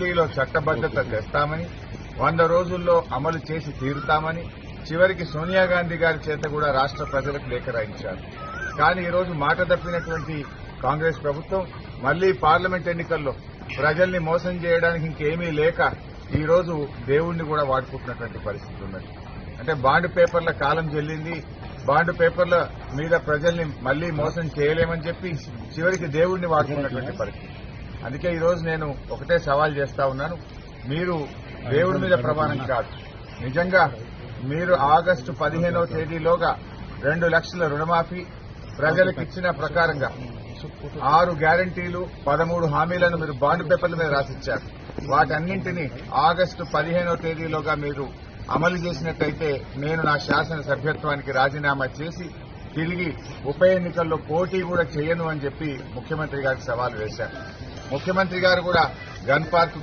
అసెంబ్లీలో చట్టబద్దత తెస్తామని 100 రోజుల్లో అమలు చేసి తీరుతామని చివరికి సోనియా గాంధీ గారి చేత కూడా రాష్ట్ర ప్రజలకు లేఖ రాయించారు. కానీ ఈరోజు మాట తప్పినటువంటి కాంగ్రెస్ ప్రభుత్వం మళ్లీ పార్లమెంట్ ఎన్నికల్లో ప్రజల్ని మోసం చేయడానికి ఇంకేమీ లేక ఈ రోజు దేవుణ్ణి కూడా వాడుకుంటున్నటువంటి పరిస్థితి ఉన్నది. అంటే బాండ్ పేపర్ల కాలం చెల్లింది, బాండ్ పేపర్ల మీద ప్రజల్ని మళ్లీ మోసం చేయలేమని చెప్పి చివరికి దేవుణ్ణి వాడుకున్నటువంటి పరిస్థితి. అందుకే ఈ రోజు నేను ఒకటే సవాల్ చేస్తా ఉన్నాను, మీరు దేవుడి మీద ప్రమాణం కాదు, నిజంగా మీరు ఆగస్టు 15వ తేదీలోగా 2 లక్షల రుణమాఫీ ప్రజలకు ఇచ్చిన ప్రకారంగా 6 గ్యారంటీలు 13 హామీలను మీరు బాండ్ పేపర్ల మీద రాసిచ్చారు. వాటన్నింటినీ ఆగస్టు 15వ తేదీలోగా మీరు అమలు చేసినట్టయితే నేను నా శాసన సభ్యత్వానికి రాజీనామా చేసి తిరిగి ఉప ఎన్నికల్లో పోటీ కూడా చేయను అని చెప్పి ముఖ్యమంత్రి గారికి సవాల్ వేశారు. ముఖ్యమంత్రి గారు కూడా గన్ పార్క్